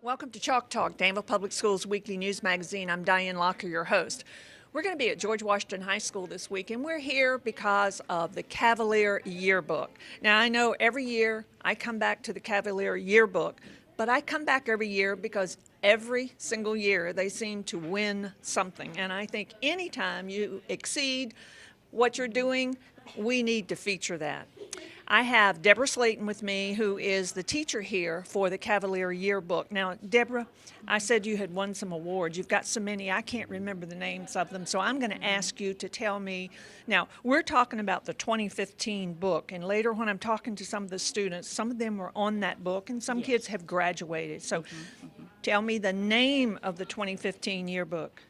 Welcome to Chalk Talk, Danville Public Schools weekly news magazine. I'm Diane Locker, your host. We're going to be at George Washington High School this week, and we're here because of the Cavalier Yearbook. Now, I know every year I come back to the Cavalier Yearbook, but I come back every year because every single year they seem to win something. And I think anytime you exceed what you're doing, we need to feature that. I have Deborah Slayton with me, who is the teacher here for the Cavalier Yearbook. Now, Deborah, I said you had won some awards. You've got so many, I can't remember the names of them, so I'm going to ask you to tell me. Now, we're talking about the 2015 book, and later when I'm talking to some of the students, some of them were on that book, and some kids have graduated. So tell me the name of the 2015 yearbook.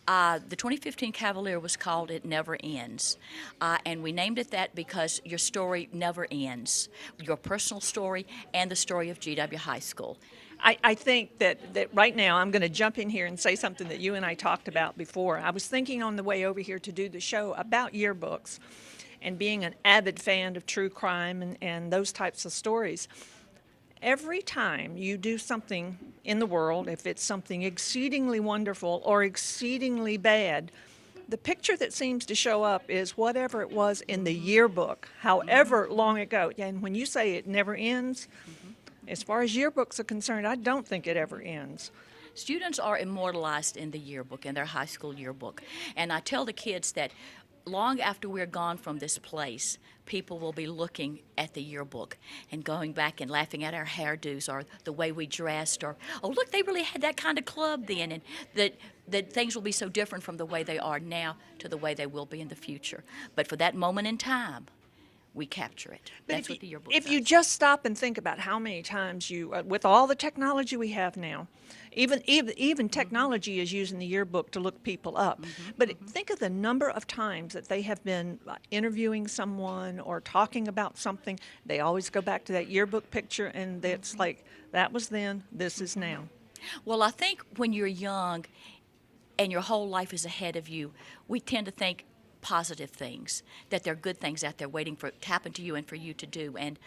The 2015 Cavalier was called It Never Ends, and we named it that because your story never ends, your personal story and the story of GW High School. I think that right now I'm going to jump in here and say something that you and I talked about before. I was thinking on the way over here to do the show about yearbooks and being an avid fan of true crime and those types of stories. Every time you do something in the world, if it's something exceedingly wonderful or exceedingly bad, the picture that seems to show up is whatever it was in the yearbook, however long ago. And when you say it never ends, as far as yearbooks are concerned, I don't think it ever ends. Students are immortalized in the yearbook, in their high school yearbook. And I tell the kids that long after we're gone from this place, people will be looking at the yearbook and going back and laughing at our hairdos or the way we dressed or, oh, look, they really had that kind of club then, and that things will be so different from the way they are now to the way they will be in the future. But for that moment in time, we capture it. That's what the yearbook If does. you just stop and think about how many times you, with all the technology we have now, even technology is using the yearbook to look people up. But think of the number of times that they have been interviewing someone or talking about something. They always go back to that yearbook picture, and it's like, that was then, this is now. Well, I think when you're young and your whole life is ahead of you, we tend to think positive things, that there are good things out there waiting to happen to you and for you to do. And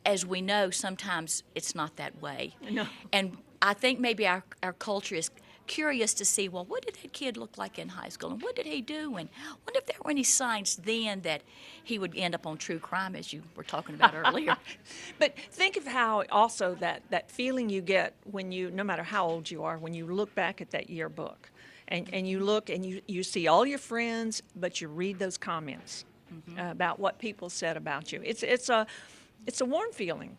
as we know, sometimes it's not that way. No. And I think maybe our culture is curious to see, well, what did that kid look like in high school, and what did he do, and wonder if there were any signs then that he would end up on true crime, as you were talking about earlier. But think of how also that feeling you get when you, no matter how old you are, when you look back at that yearbook. And you look and you see all your friends, but you read those comments about what people said about you. It's a warm feeling.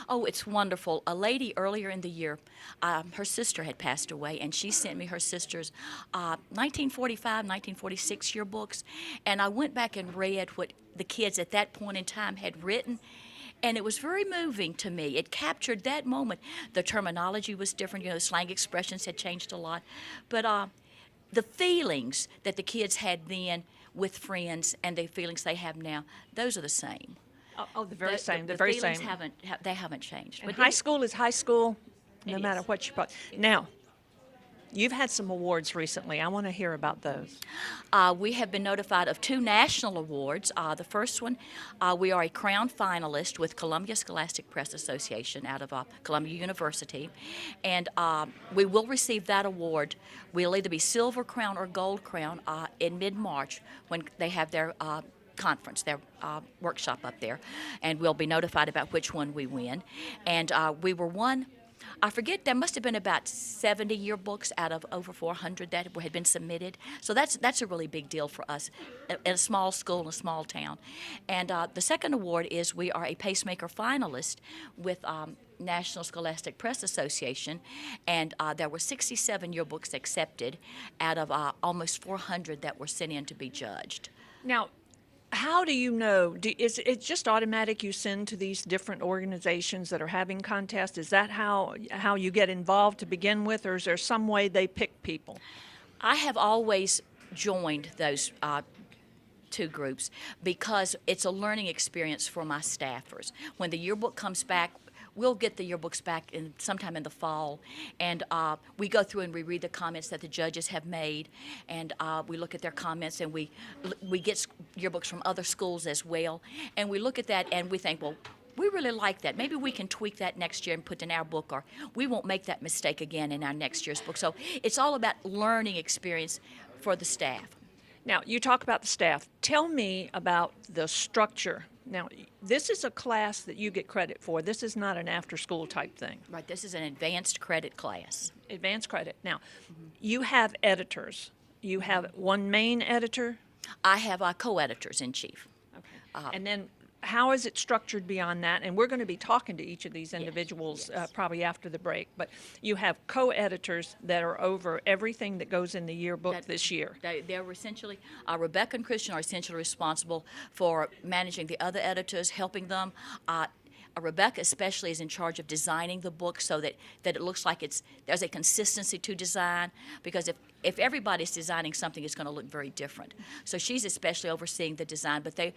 Oh, it's wonderful. A lady earlier in the year, her sister had passed away, and she sent me her sister's 1945, 1946 yearbooks, and I went back and read what the kids at that point in time had written. And it was very moving to me. It captured that moment. The terminology was different. The slang expressions had changed a lot. But the feelings that the kids had then with friends and the feelings they have now, those are the same. Oh, the very same. The The very feelings same. haven't changed. And high school is high school, no It matter is. what you put. Now, you've had some awards recently. I want to hear about those. We have been notified of 2 national awards. The first one, we are a crown finalist with Columbia Scholastic Press Association out of Columbia University, and we will receive that award. We'll either be silver crown or gold crown in mid-March when they have their conference, their workshop up there, and we'll be notified about which one we win. And we were one. I forget, there must have been about 70 yearbooks out of over 400 that had been submitted. So that's a really big deal for us in a small school in a small town. And the second award is we are a pacemaker finalist with National Scholastic Press Association, and there were 67 yearbooks accepted out of almost 400 that were sent in to be judged. Now, how do you know? Is it just automatic you send to these different organizations that are having contests? Is that how you get involved to begin with, or is there some way they pick people? I have always joined those 2 groups because it's a learning experience for my staffers. When the yearbook comes back, we'll get the yearbooks back sometime in the fall, and we go through and we read the comments that the judges have made, and we look at their comments, and we get yearbooks from other schools as well, and we look at that and we think, well, we really like that. Maybe we can tweak that next year and put in our book, or we won't make that mistake again in our next year's book. So it's all about learning experience for the staff. Now, you talk about the staff. Tell me about the structure. Now, this is a class that you get credit for. This is not an after-school type thing. Right, this is an advanced credit class. Advanced credit. Now, you have editors. You have one main editor. I have our co-editors in chief. Okay. And then how is it structured beyond that? And we're going to be talking to each of these individuals yes. probably after the break. But you have co-editors that are over everything that goes in the yearbook this year. They're essentially, Rebecca and Christian are essentially responsible for managing the other editors, helping them. Rebecca especially is in charge of designing the book so that it looks like there's a consistency to design, because if everybody's designing something, it's going to look very different. So she's especially overseeing the design, but they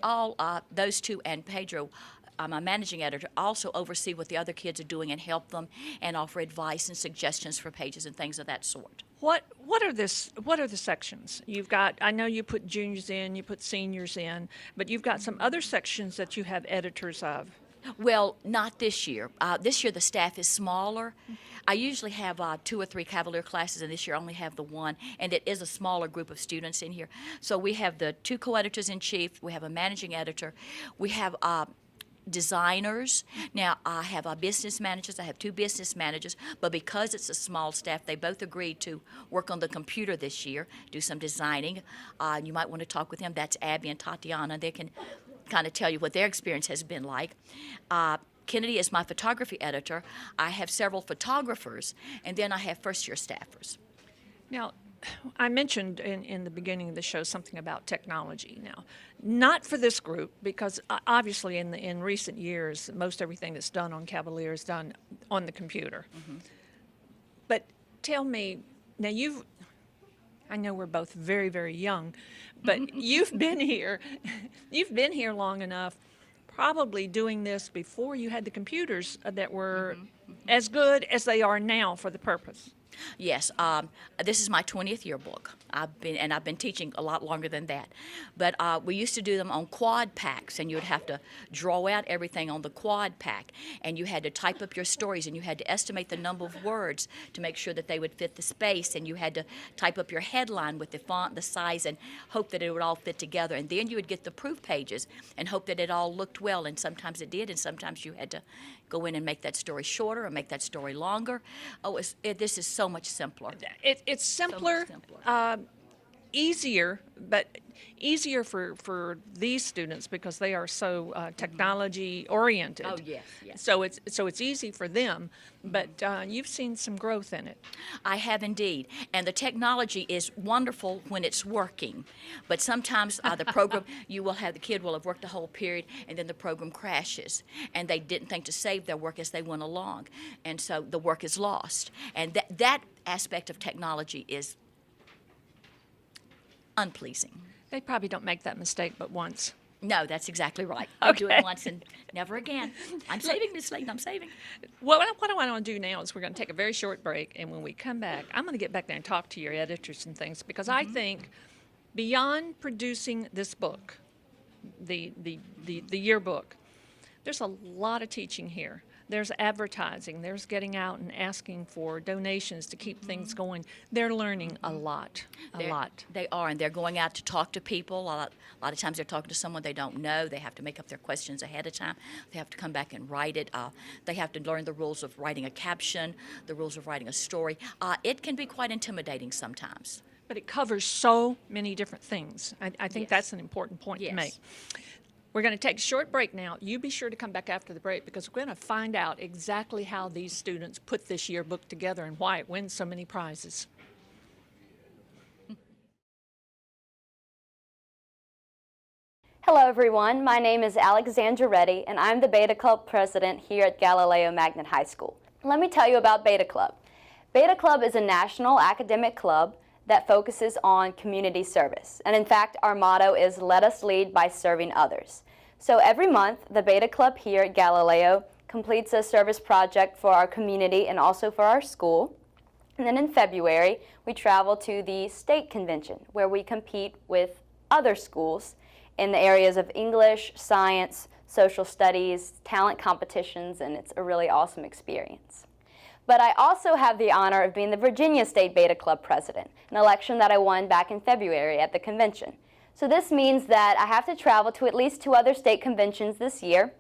all, those two and Pedro, my managing editor, also oversee what the other kids are doing and help them and offer advice and suggestions for pages and things of that sort. What are the sections? You've got, I know you put juniors in, you put seniors in, but you've got some other sections that you have editors of. Well, not this year. This year the staff is smaller. I usually have 2 or 3 Cavalier classes, and this year I only have the one, and it is a smaller group of students in here. So we have the 2 co-editors in chief, we have a managing editor, we have designers. Now, I have business managers. I have 2 business managers, but because it's a small staff, they both agreed to work on the computer this year, do some designing. You might want to talk with them. That's Abby and Tatiana. They can kind of tell you what their experience has been like. Kennedy is my photography editor. I have several photographers, and then I have first-year staffers. Now, I mentioned in the beginning of the show something about technology. Now, not for this group, because obviously in recent years, most everything that's done on Cavalier is done on the computer. Mm-hmm. But tell me, now I know we're both very, very young, but you've been here long enough, probably doing this before you had the computers that were as good as they are now for the purpose. Yes, this is my 20th yearbook. I've been teaching a lot longer than that. But we used to do them on quad packs, and you would have to draw out everything on the quad pack, and you had to type up your stories, and you had to estimate the number of words to make sure that they would fit the space, and you had to type up your headline with the font, the size, and hope that it would all fit together. And then you would get the proof pages and hope that it all looked well, and sometimes it did, and sometimes you had to go in and make that story shorter or make that story longer. Oh, this is so much simpler. It's simpler, so much simpler. Easier, but easier for these students because they are so technology oriented. Oh yes, yes. So it's easy for them, but you've seen some growth in it. I have indeed, and the technology is wonderful when it's working, but sometimes the program, the kid will have worked the whole period, and then the program crashes, and they didn't think to save their work as they went along, and so the work is lost, and that aspect of technology is unpleasing. They probably don't make that mistake but once. No, that's exactly right. Okay. Do it once and never again. I'm saving, Miss Layton, I'm saving. What I want to do now is we're going to take a very short break, and when we come back, I'm going to get back there and talk to your editors and things, because I think beyond producing this book, the yearbook, there's a lot of teaching here. There's advertising. There's getting out and asking for donations to keep things going. They're learning a lot. They are, and they're going out to talk to people. A lot of times they're talking to someone they don't know. They have to make up their questions ahead of time. They have to come back and write it. They have to learn the rules of writing a caption, the rules of writing a story. It can be quite intimidating sometimes. But it covers so many different things. I think Yes. that's an important point to make. We're going to take a short break now. You be sure to come back after the break, because we're going to find out exactly how these students put this yearbook together and why it wins so many prizes. Hello everyone, my name is Alexandra Reddy and I'm the Beta Club president here at Galileo Magnet High School. Let me tell you about Beta Club. Beta Club is a national academic club that focuses on community service. And in fact, our motto is let us lead by serving others. So every month, the Beta Club here at Galileo completes a service project for our community and also for our school. And then in February, we travel to the state convention where we compete with other schools in the areas of English, science, social studies, talent competitions, and it's a really awesome experience. But I also have the honor of being the Virginia State Beta Club president, an election that I won back in February at the convention. So this means that I have to travel to at least 2 other state conventions this year.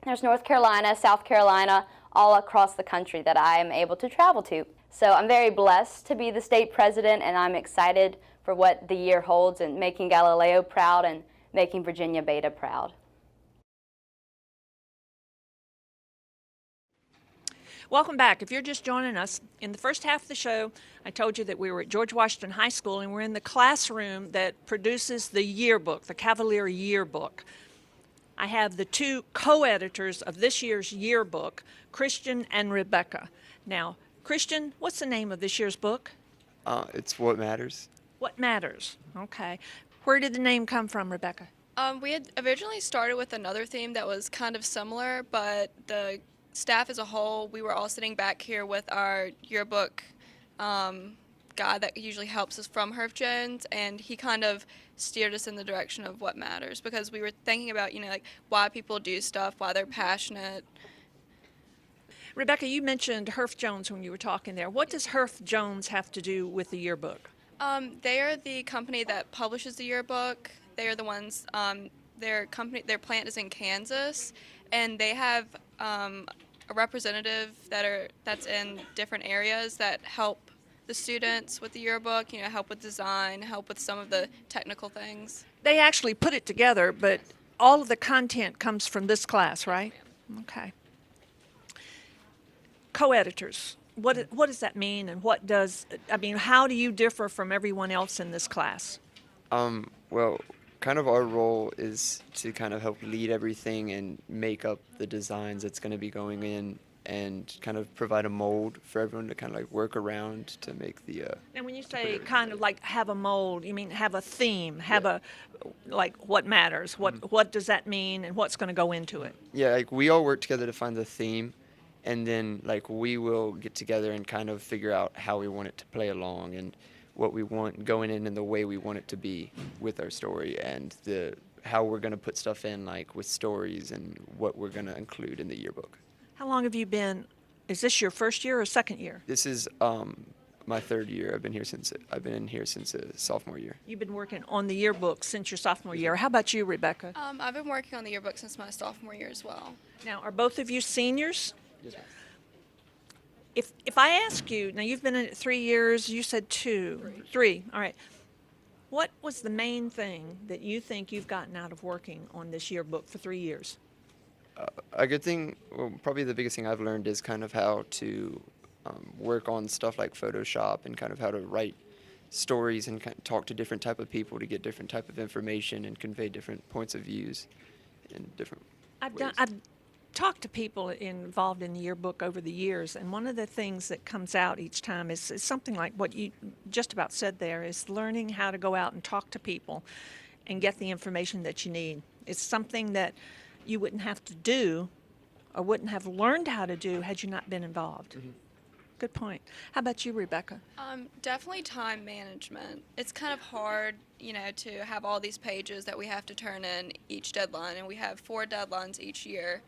There's North Carolina, South Carolina, all across the country that I am able to travel to. So I'm very blessed to be the state president, and I'm excited for what the year holds and making Galileo proud and making Virginia Beta proud. Welcome back. If you're just joining us, in the first half of the show, I told you that we were at George Washington High School, and we're in the classroom that produces the yearbook, the Cavalier yearbook. I have the 2 co-editors of this year's yearbook, Christian and Rebecca. Now, Christian, what's the name of this year's book? It's What Matters. What Matters. Okay. Where did the name come from, Rebecca? We had originally started with another theme that was kind of similar, but the staff as a whole, we were all sitting back here with our yearbook guy that usually helps us from Herff Jones, and he kind of steered us in the direction of what matters, because we were thinking about, like why people do stuff, why they're passionate. Rebecca, you mentioned Herff Jones when you were talking there. What does Herff Jones have to do with the yearbook? They are the company that publishes the yearbook. They are the ones, their plant is in Kansas, and they have a representative that's in different areas that help the students with the yearbook, help with design, help with some of the technical things. They actually put it together, but all of the content comes from this class, right? Okay. Co-editors, what does that mean, and how do you differ from everyone else in this class? Well, kind of our role is to kind of help lead everything and make up the designs that's going to be going in, and kind of provide a mold for everyone to kind of like work around to make the And when you say kind of like have a mold, you mean have a theme, have a, like, what matters, what does that mean, and what's going to go into it? Yeah, like we all work together to find the theme, and then like we will get together and kind of figure out how we want it to play along, and what we want going in and the way we want it to be with our story, and how we're going to put stuff in, like with stories, and what we're going to include in the yearbook. How long have you been, is this your first year or second year? This is my 3rd year. I've been in here since sophomore year. You've been working on the yearbook since your sophomore year. How about you, Rebecca? I've been working on the yearbook since my sophomore year as well. Now, are both of you seniors? Yes, ma'am. If I ask you, now you've been in it 3 years, you said 2. 3, all right. What was the main thing that you think you've gotten out of working on this yearbook for 3 years? A good thing, well, probably the biggest thing I've learned is kind of how to work on stuff like Photoshop, and kind of how to write stories and kind of talk to different type of people to get different type of information and convey different points of views in different ways. I've talked to people involved in the yearbook over the years, and one of the things that comes out each time is something like what you just about said there, is learning how to go out and talk to people and get the information that you need. It's something that you wouldn't have to do or wouldn't have learned how to do had you not been involved. Mm-hmm. Good point. How about you, Rebecca? Definitely time management. It's kind of hard, to have all these pages that we have to turn in each deadline, and we have 4 deadlines each year,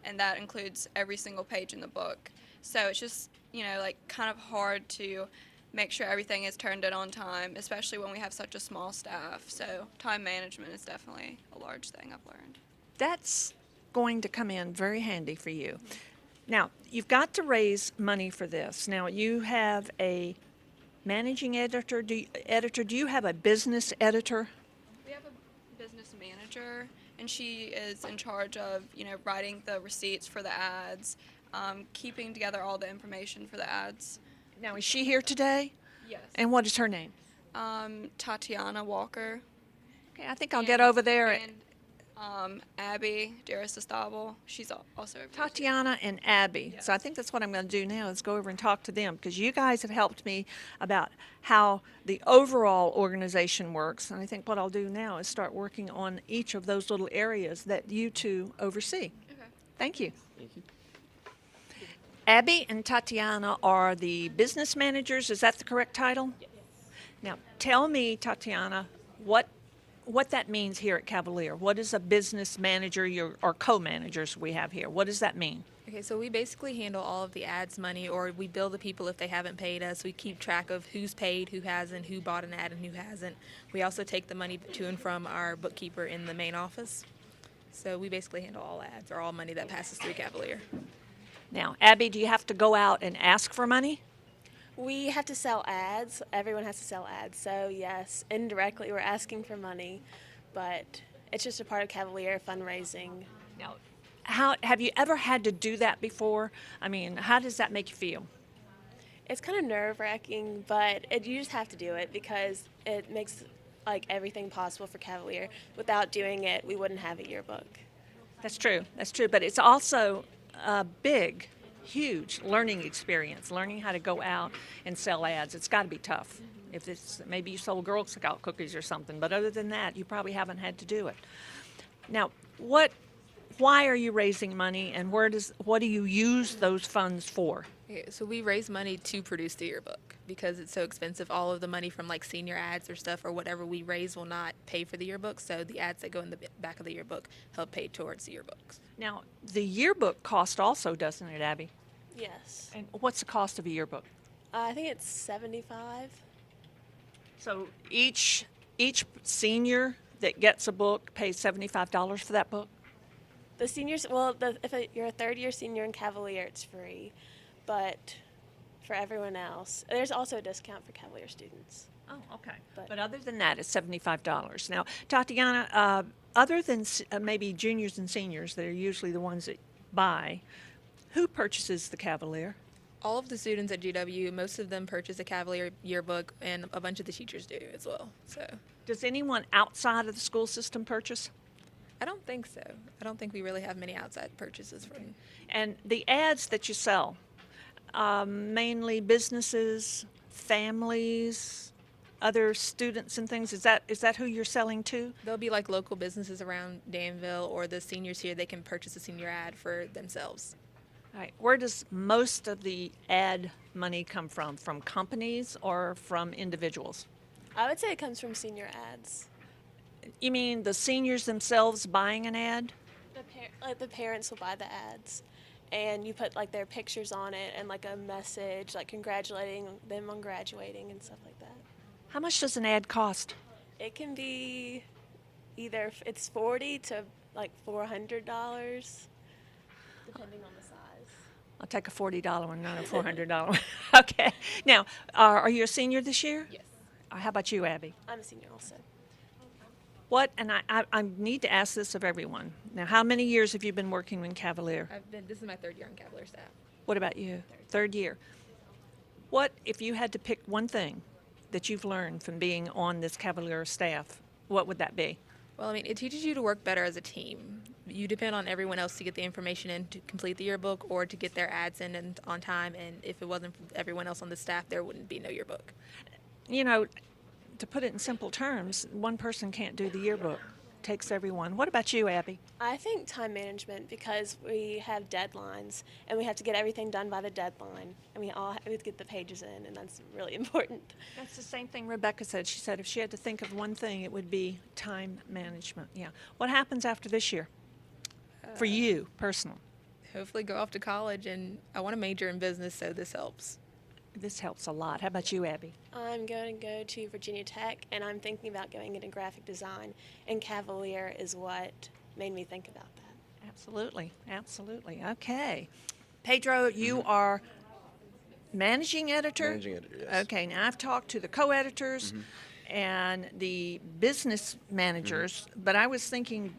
and that includes every single page in the book. So it's just, kind of hard to make sure everything is turned in on time, especially when we have such a small staff. So time management is definitely a large thing I've learned. That's going to come in very handy for you. Now, you've got to raise money for this. Now, you have a managing editor. Do you have a business editor? We have a business manager, and she is in charge of, writing the receipts for the ads, keeping together all the information for the ads. Now, is she here today? Yes. And what is her name? Tatiana Walker. Okay, I think I'll get over there. And Abby Darris-Estabel, she's also over Tatiana and Abby. Yes. So I think that's what I'm going to do now, is go over and talk to them, because you guys have helped me about how the overall organization works. And I think what I'll do now is start working on each of those little areas that you two oversee. Okay. Thank you. Thank you. Abby and Tatiana are the business managers. Is that the correct title? Yes. Now, tell me, Tatiana, what what that means here at Cavalier. What is a business manager or co-managers we have here? What does that mean? Okay, so we basically handle all of the ads money, or we bill the people if they haven't paid us. We keep track of who's paid, who hasn't, who bought an ad, and who hasn't. We also take the money to and from our bookkeeper in the main office. So we basically handle all ads or all money that passes through Cavalier. Now, Abby, do you have to go out and ask for money? We have to sell ads. Everyone has to sell ads. So, yes, indirectly we're asking for money, but it's just a part of Cavalier fundraising. Now, how have you ever had to do that before? I mean, how does that make you feel? It's kind of nerve-wracking, but you just have to do it because it makes like everything possible for Cavalier. Without doing it, we wouldn't have a yearbook. That's true. That's true. But it's also a big, huge learning experience, learning how to go out and sell ads. It's got to be tough. If it's maybe you sold Girl Scout cookies or something, but other than that, you probably haven't had to do it. Now, why are you raising money, and what do you use those funds for? Okay, so we raise money to produce the yearbook because it's so expensive. All of the money from like senior ads or stuff or whatever we raise will not pay for the yearbook. So the ads that go in the back of the yearbook help pay towards the yearbooks. Now, the yearbook cost also, doesn't it, Abby? Yes. And what's the cost of a yearbook? I think it's $75. So each senior that gets a book pays $75 for that book? The seniors, if you're a third-year senior in Cavalier, it's free, but for everyone else, there's also a discount for Cavalier students. Oh, okay. But- But other than that, it's $75. Now, Tatiana, other than maybe juniors and seniors that are usually the ones that buy, who purchases the Cavalier? All of the students at GW, most of them purchase a Cavalier yearbook, and a bunch of the teachers do as well. So Does anyone outside of the school system purchase? I don't think so. I don't think we really have many outside purchases from. And the ads that you sell, mainly businesses, families, other students and things, is that who you're selling to? There'll be like local businesses around Danville, or the seniors here, they can purchase a senior ad for themselves. All right. Where does most of the ad money come from? From companies or from individuals? I would say it comes from senior ads. You mean the seniors themselves buying an ad? The parents will buy the ads, and you put like their pictures on it and like a message like congratulating them on graduating and stuff like that. How much does an ad cost? It can be either it's $40 to like $400, depending on the size. I'll take a $40 one, not a $400 one. Okay. Now, are you a senior this year? Yes. How about you, Abby? I'm a senior also. And I need to ask this of everyone. Now, how many years have you been working in Cavalier? This is my third year on Cavalier staff. What about you? Third year. What, if you had to pick one thing that you've learned from being on this Cavalier staff, what would that be? Well, I mean, it teaches you to work better as a team. You depend on everyone else to get the information in to complete the yearbook or to get their ads in and on time. And if it wasn't for everyone else on the staff, there wouldn't be no yearbook. You know, to put it in simple terms, one person can't do the yearbook. It takes everyone. What about you, Abby? I think time management, because we have deadlines and we have to get everything done by the deadline, and we have to get the pages in, and that's really important. That's the same thing Rebecca said. She said if she had to think of one thing, it would be time management. Yeah. What happens after this year? For you, personal? Hopefully go off to college, and I want to major in business, so this helps. This helps a lot. How about you, Abby? I'm going to go to Virginia Tech, and I'm thinking about going into graphic design, and Cavalier is what made me think about that. Absolutely. Absolutely. Okay. Pedro, you are managing editor? Managing editor, yes. Okay. Now, I've talked to the co-editors and the business managers, but I was thinking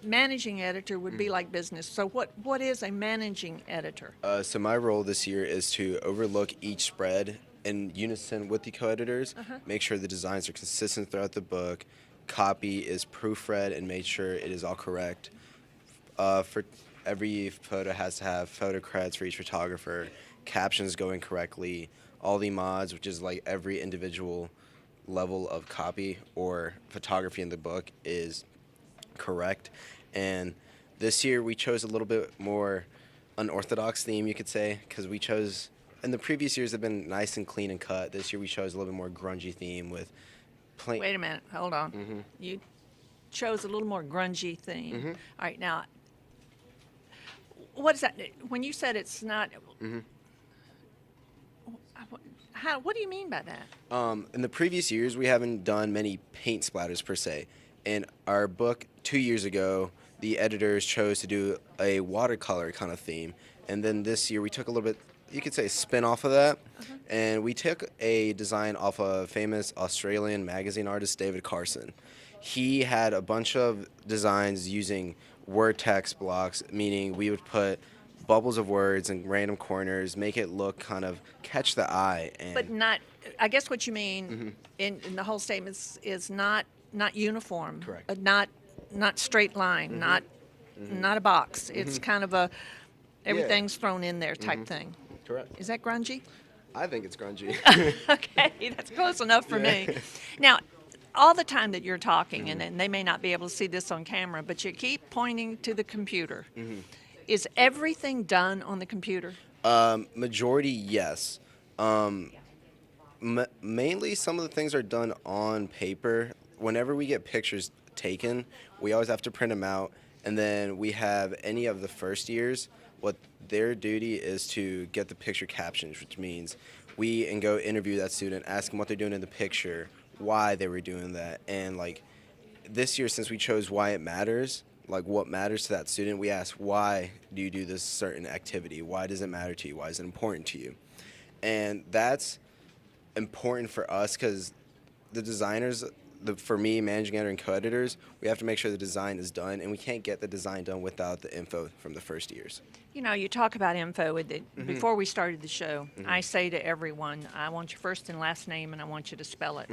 managing editor would be like business. So what is a managing editor? So my role this year is to overlook each spread in unison with the co-editors, make sure the designs are consistent throughout the book, copy is proofread and made sure it is all correct. For every photo has to have photo credits for each photographer, captions going correctly, all the mods, which is like every individual level of copy or photography in the book is correct. And this year we chose a little bit more unorthodox theme, you could say, because we chose, in the previous years have been nice and clean and cut. This year we chose a little bit more grungy theme with Wait a minute. Hold on. You chose a little more grungy theme. All right, now, what is that? When you said it's not, what do you mean by that? In the previous years, we haven't done many paint splatters per se. In our book 2 years ago, the editors chose to do a watercolor kind of theme. And then this year, we took a little bit, you could say, spin off of that. And we took a design off of famous Australian magazine artist David Carson. He had a bunch of designs using word text blocks, meaning we would put bubbles of words in random corners, make it look kind of catch the eye. And But not, I guess what you mean in the whole statement is not uniform. Correct. Not straight line, not a box. It's kind of a everything's thrown in there type thing. Correct. Is that grungy? I think it's grungy. Okay, that's close enough for me. Now, all the time that you're talking, and they may not be able to see this on camera, but you keep pointing to the computer. Is everything done on the computer? Majority, yes. Mainly, some of the things are done on paper. Whenever we get pictures taken, we always have to print them out. And then we have any of the first years, what their duty is to get the picture captions, which means we and go interview that student, ask them what they're doing in the picture, why they were doing that. And like this year, since we chose why it matters, like what matters to that student, we ask, why do you do this certain activity? Why does it matter to you? Why is it important to you? And that's important for us because the designers, for me, managing editor and co-editors, we have to make sure the design is done, and we can't get the design done without the info from the first years. You know, you talk about info. Before we started the show, I say to everyone, I want your first and last name, and I want you to spell it.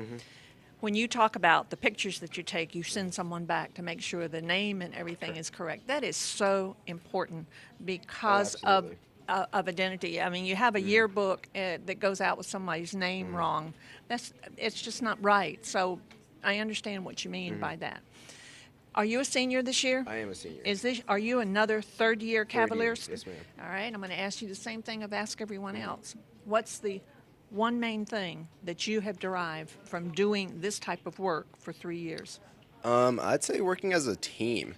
When you talk about the pictures that you take, you send someone back to make sure the name and everything is correct. That is so important because of identity. I mean, you have a yearbook that goes out with somebody's name wrong. It's just not right. So I understand what you mean by that. Are you a senior this year? I am a senior. Are you another third-year Cavalier? Yes, ma'am. All right, I'm going to ask you the same thing I've asked everyone else. What's the one main thing that you have derived from doing this type of work for 3 years? I'd say working as a team.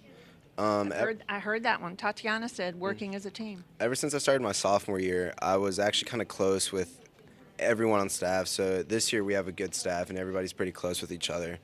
I heard that one. Tatiana said working as a team. Ever since I started my sophomore year, I was actually kind of close with everyone on staff. So this year we have a good staff and everybody's pretty close with each other.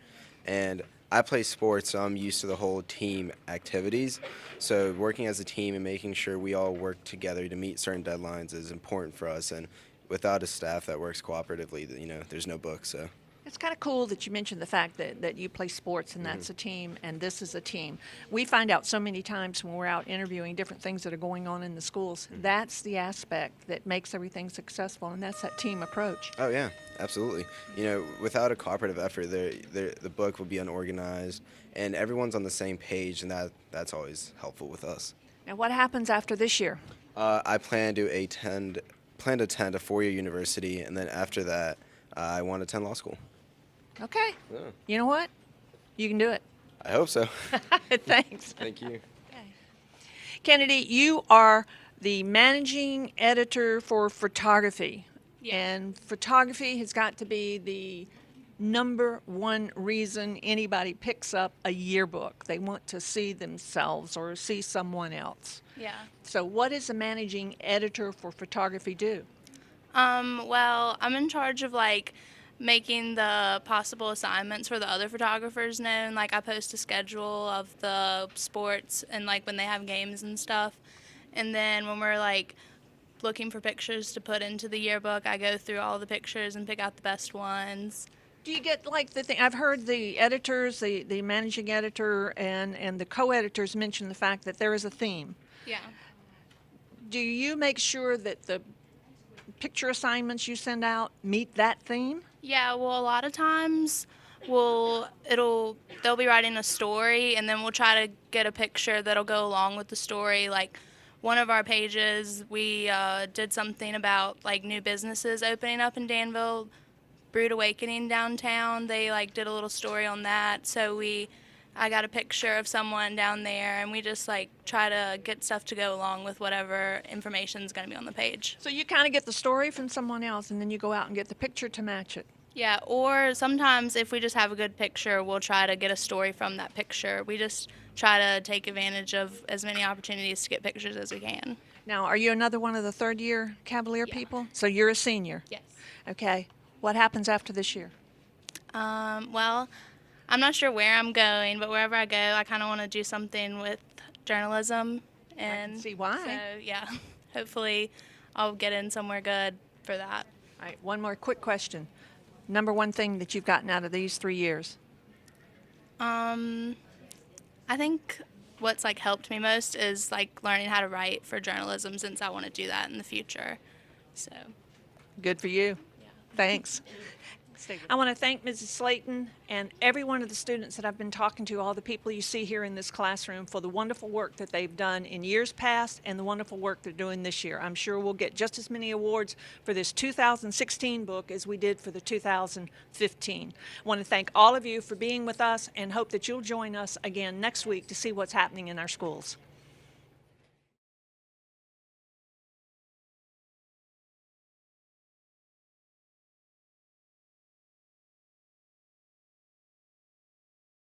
And I play sports, so I'm used to the whole team activities. So working as a team and making sure we all work together to meet certain deadlines is important for us. And without a staff that works cooperatively, you know, there's no book. So It's kind of cool that you mentioned the fact that you play sports and that's a team and this is a team. We find out so many times when we're out interviewing different things that are going on in the schools, that's the aspect that makes everything successful, and that's that team approach. Oh yeah, absolutely. You know, without a cooperative effort, the book will be unorganized, and everyone's on the same page, and that's always helpful with us. Now, what happens after this year? I plan to attend a 4-year university, and then after that, I want to attend law school. Okay. Yeah. You know what? You can do it. I hope so. Thanks. Thank you. Kennedy, you are the managing editor for photography. Yeah. And photography has got to be the number one reason anybody picks up a yearbook. They want to see themselves or see someone else. Yeah. So what does a managing editor for photography do? Well, I'm in charge of making the possible assignments for the other photographers known. Like I post a schedule of the sports and when they have games and stuff. And then when we're looking for pictures to put into the yearbook, I go through all the pictures and pick out the best ones. Do you get the thing? I've heard the editors, the managing editor and the co-editors mention the fact that there is a theme. Yeah. Do you make sure that the picture assignments you send out meet that theme? Yeah, well, a lot of times they'll be writing a story, and then we'll try to get a picture that'll go along with the story. Like one of our pages, we did something about new businesses opening up in Danville, Brood Awakening downtown. They did a little story on that. So I got a picture of someone down there, and we just try to get stuff to go along with whatever information is going to be on the page. So you kind of get the story from someone else, and then you go out and get the picture to match it. Yeah, or sometimes if we just have a good picture, we'll try to get a story from that picture. We just try to take advantage of as many opportunities to get pictures as we can. Now, are you another one of the third-year Cavalier Yeah. people? So you're a senior. Yes. Okay. What happens after this year? Well, I'm not sure where I'm going, but wherever I go, I kind of want to do something with journalism. And see why. So, yeah, hopefully I'll get in somewhere good for that. All right, one more quick question. Number one thing that you've gotten out of these 3 years? I think what's like helped me most is like learning how to write for journalism, since I want to do that in the future. So Good for you. yeah. Thanks. I want to thank Mrs. Slayton and every one of the students that I've been talking to, all the people you see here in this classroom, for the wonderful work that they've done in years past and the wonderful work they're doing this year. I'm sure we'll get just as many awards for this 2016 book as we did for the 2015. I want to thank all of you for being with us and hope that you'll join us again next week to see what's happening in our schools.